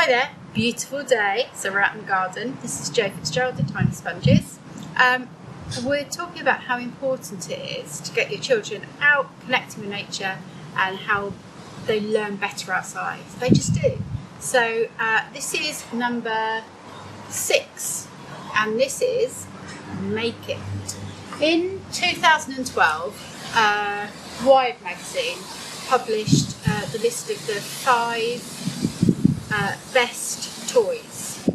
there, beautiful day. So we're out in the garden. This is Jo Fitzgerald at Tiny Sponges. We're talking about how important it is to get your children out connecting with nature and how they learn better outside. They just do. So this is number 6 and this is Make It. In 2012, Wired magazine published the list of the 5 best toys.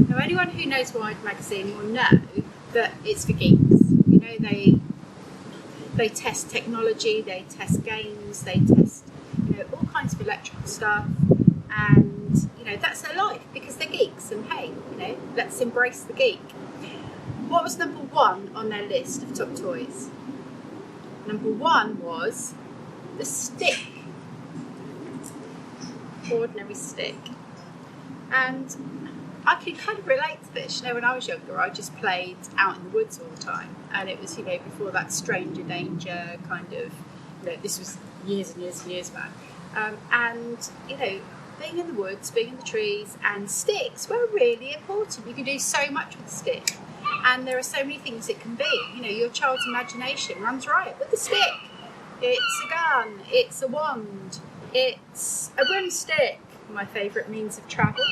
Now anyone who knows Wired magazine will know that it's for geeks. You know, they test technology, they test games, they test, you know, all kinds of electrical stuff, and you know, that's their life because they're geeks, and hey, you know, let's embrace the geek. What was number 1 on their list of top toys? Number 1 was the stick. Ordinary stick. And I can kind of relate to this. You know, when I was younger, I just played out in the woods all the time. And it was, you know, before that stranger danger kind of, you know, this was years and years and years back. And, you know, being in the woods, being in the trees, and sticks were really important. You can do so much with a stick. And there are so many things it can be. You know, your child's imagination runs riot with a stick. It's a gun, it's a wand, it's a broomstick, my favourite means of travel.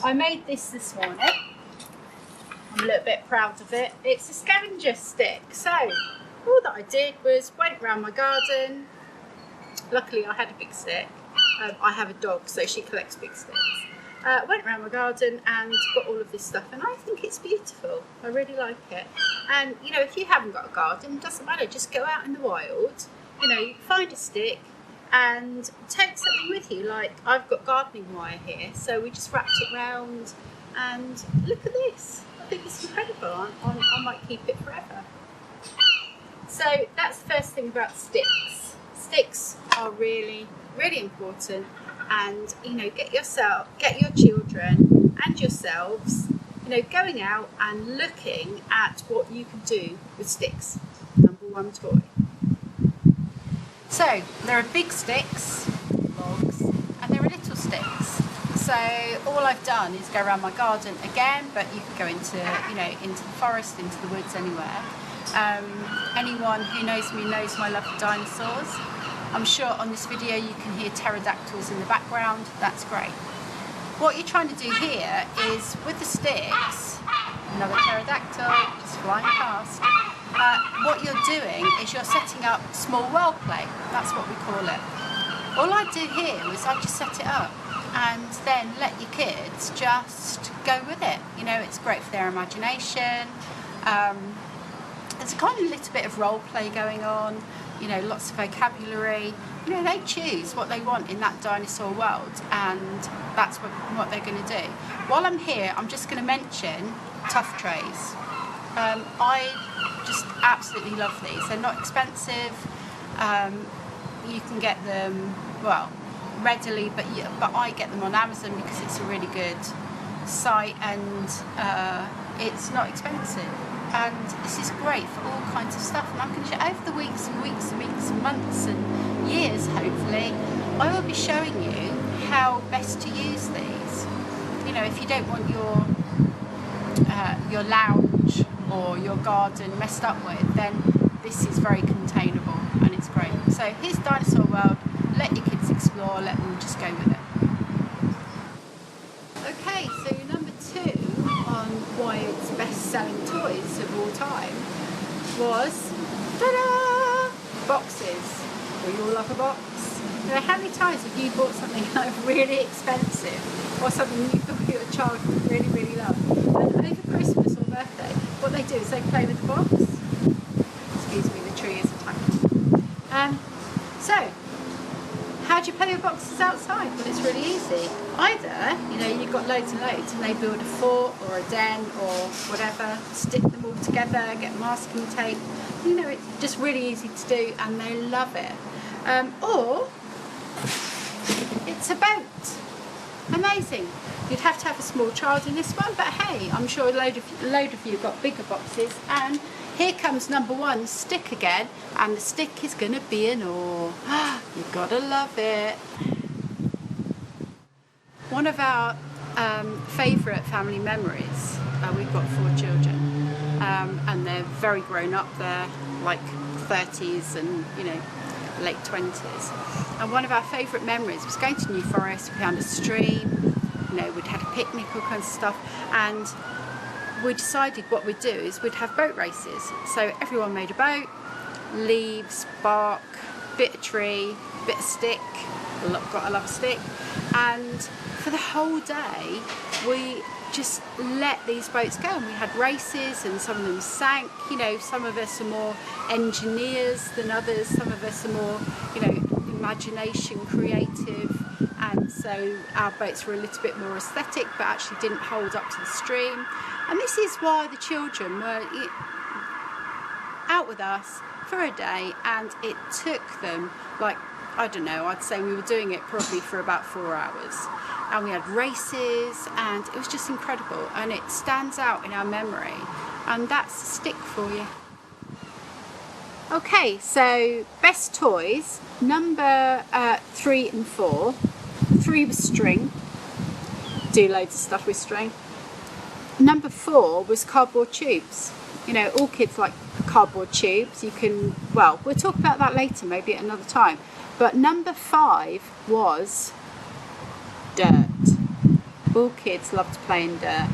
I made this morning. I'm a little bit proud of it. It's a scavenger stick. So all that I did was went around my garden. Luckily I had a big stick. I have a dog, so she collects big sticks. Went around my garden and got all of this stuff, and I think it's beautiful. I really like it. And you know, if you haven't got a garden, it doesn't matter, just go out in the wild, you know, you find a stick and take something with you. Like I've got gardening wire here, so we just wrapped it round, and look at this. I think it's incredible. I might keep it forever. So that's the first thing about sticks. Sticks are really, really important. And you know, get your children and yourselves, you know, going out and looking at what you can do with sticks. Number 1 toy. So there are big sticks, logs, and there are little sticks. So all I've done is go around my garden again, but you could go into, you know, into the forest, into the woods, anywhere. Anyone who knows me knows my love for dinosaurs. I'm sure on this video you can hear pterodactyls in the background. That's great. What you're trying to do here is with the sticks, another pterodactyl just flying past. What you're doing is you're setting up small world play. That's what we call it. All I do here is I just set it up and then let your kids just go with it. You know, it's great for their imagination. There's a kind of little bit of role play going on. You know, lots of vocabulary. You know, they choose what they want in that dinosaur world, and that's what they're going to do. While I'm here, I'm just going to mention Tough Trays. I just absolutely love these. They're not expensive. You can get them, well, readily, but I get them on Amazon because it's a really good site, and it's not expensive. And this is great for all kinds of stuff, and I'm going to show over the weeks and weeks and weeks and months and years, hopefully, I will be showing you how best to use these. You know, if you don't want your lounge or your garden messed up with, then this is very containable and it's great. So here's Dinosaur World. Let your kids explore, let them just go with it. Okay, so number 2 on Wired's best-selling toys of all time was, ta-da, boxes. We all love a box. You know, how many times have you bought something like really expensive or something you thought your child would really, really love? And over Christmas or birthday, what they do is they play with the box. Excuse me, the tree is attacked. So, how do you play with boxes outside? Well, it's really easy. Either, you know, you've got loads and loads and they build a fort or a den or whatever, stick them all together, get masking tape. You know, it's just really easy to do and they love it. Or it's a boat. Amazing. You'd have to have a small child in this one, but hey, I'm sure a load of you got bigger boxes. And here comes number 1, stick again, and the stick is going to be an oar. You've got to love it. one of our favourite family memories, we've got 4 children, and they're very grown up, they're like 30s and, you know, late 20s. And one of our favourite memories was going to New Forest. We found a stream, you know, we'd had a picnic, all kinds of stuff, and we decided what we'd do is we'd have boat races. So everyone made a boat, leaves, bark, bit of tree, bit of stick, got a love stick, and for the whole day we just let these boats go, and we had races, and some of them sank. You know, some of us are more engineers than others, some of us are more, you know, imagination, creative, and so our boats were a little bit more aesthetic but actually didn't hold up to the stream. And this is why the children were out with us for a day, and it took them, like, I don't know, I'd say we were doing it probably for about 4 hours, and we had races, and it was just incredible, and it stands out in our memory, and that's a stick for you. Okay, so best toys, number 3 and 4. 3 was string, do loads of stuff with string. Number 4 was cardboard tubes. You know, all kids like cardboard tubes. You can, well, we'll talk about that later, maybe at another time. But number 5 was dirt. All kids love to play in dirt.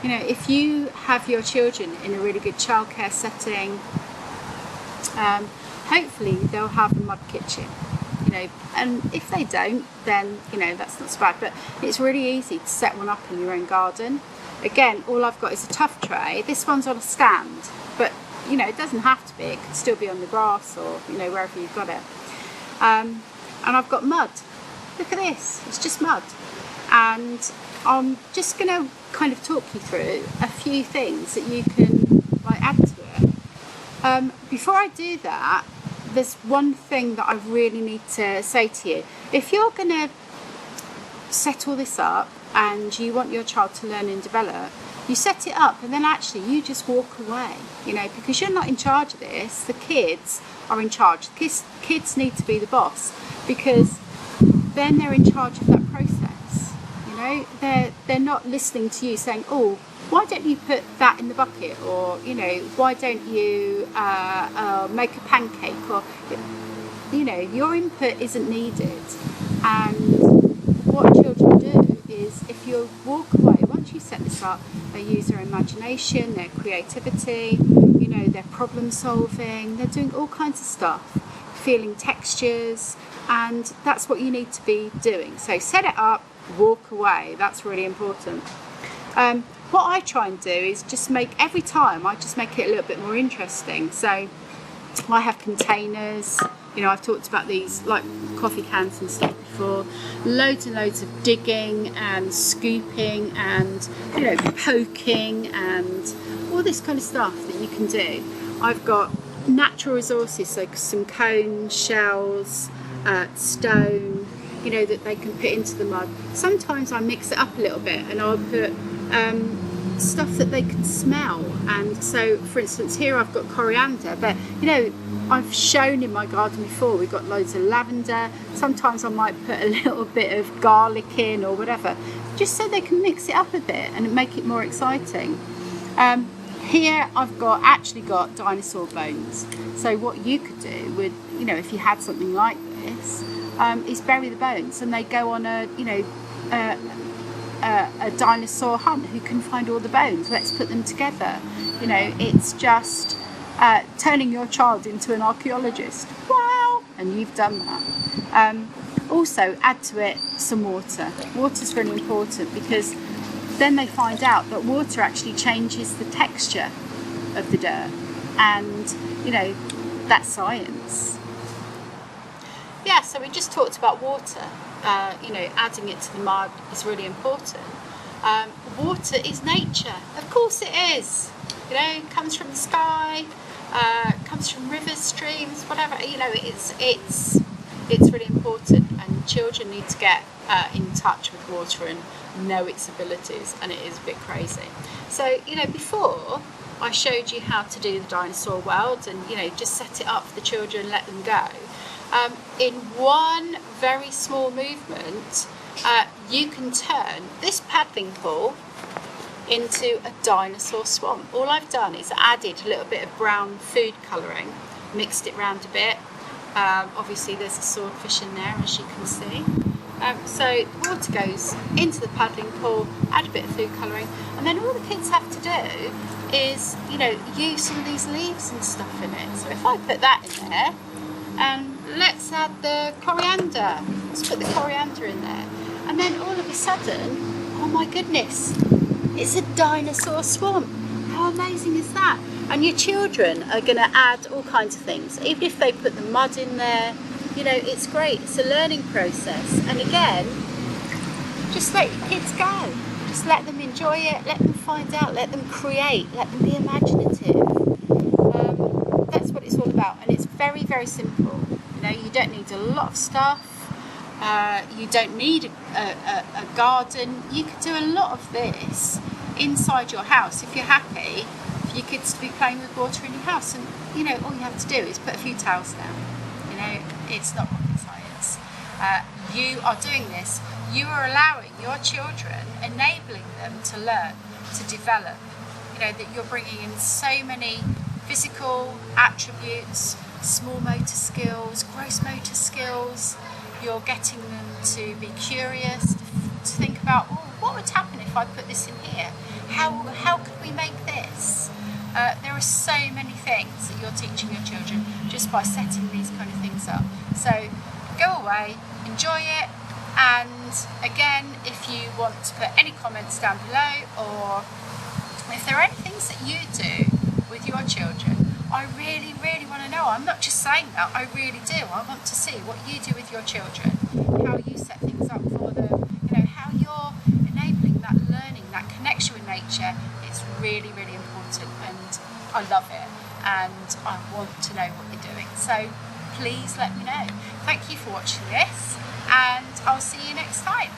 You know, if you have your children in a really good childcare setting, hopefully they'll have a mud kitchen. You know, and if they don't, then, you know, that's not so bad. But it's really easy to set one up in your own garden. Again, all I've got is a tough tray. This one's on a stand, but, you know, it doesn't have to be. It could still be on the grass or, you know, wherever you've got it. And I've got mud. Look at this, it's just mud. And I'm just going to kind of talk you through a few things that you can, like, add to it. Before I do that, there's one thing that I really need to say to you. If you're going to set all this up and you want your child to learn and develop, you set it up and then actually you just walk away, you know, because you're not in charge of this. The kids are in charge. Kids need to be the boss, because then they're in charge of that process. You know, they're not listening to you saying, oh, why don't you put that in the bucket, or, you know, why don't you make a pancake, or, you know, your input isn't needed. And what children do is, if you walk away, once you set this up, they use their imagination, their creativity, you know, their problem solving, they're doing all kinds of stuff, feeling textures, and that's what you need to be doing. So set it up, walk away, that's really important. What I try and do is just make, every time I just make it a little bit more interesting. So I have containers, you know, I've talked about these like coffee cans and stuff before, loads and loads of digging and scooping and, you know, poking and all this kind of stuff that you can do. I've got natural resources, so some cones, shells, stone, you know, that they can put into the mud. Sometimes I mix it up a little bit and I'll put stuff that they can smell. And so, for instance, here I've got coriander, but, you know, I've shown in my garden before, we've got loads of lavender. Sometimes I might put a little bit of garlic in or whatever, just so they can mix it up a bit and make it more exciting. Here I've actually got dinosaur bones. So what you could do would, you know, if you had something like this, is bury the bones, and they go on a, you know, a dinosaur hunt. Who can find all the bones? Let's put them together. You know, it's just turning your child into an archaeologist. Wow! And you've done that. Also, add to it some water. Water's really important, because then they find out that water actually changes the texture of the dirt, and, you know, that's science. Yeah, so we just talked about water. You know, adding it to the mud is really important. Water is nature. Of course it is. You know, it comes from the sky, comes from rivers, streams, whatever. You know, it's really important, and children need to get in touch with water and know its abilities, and it is a bit crazy. So, you know, before I showed you how to do the dinosaur world and, you know, just set it up for the children, let them go. In one very small movement, you can turn this paddling pool into a dinosaur swamp. All I've done is added a little bit of brown food colouring, mixed it round a bit. Obviously there's a swordfish in there, as you can see. So the water goes into the paddling pool, add a bit of food colouring, and then all the kids have to do is, you know, use some of these leaves and stuff in it. So if I put that in there, and let's add the coriander. Let's put the coriander in there. And then all of a sudden, oh my goodness, it's a dinosaur swamp. How amazing is that? And your children are going to add all kinds of things, even if they put the mud in there. You know, it's great. It's a learning process. And again, just let your kids go. Just let them enjoy it. Let them find out. Let them create. Let them be imaginative. That's what it's all about. And it's very, very simple. You know, you don't need a lot of stuff. You don't need a garden. You could do a lot of this inside your house if you're happy for your kids to be playing with water in your house. And, you know, all you have to do is put a few towels down. You know, it's not rocket science. You are doing this. You are allowing your children, enabling them to learn, to develop. You know, that you're bringing in so many physical attributes, small motor skills, gross motor skills. You're getting them to be curious, to think about, well, what would happen if I put this in here? How could we make this? There are so many things that you're teaching your children just by setting these kind of things up. So go away, enjoy it, and again, if you want to put any comments down below, or if there are any things that you do with your children, I really, really want to know. I'm not just saying that, I really do. I want to see what you do with your children, how you set things up for them, you know, how you're enabling that learning, that connection with nature. It's really, really important, and I love it, and I want to know what you're doing. So please let me know. Thank you for watching this, and I'll see you next time.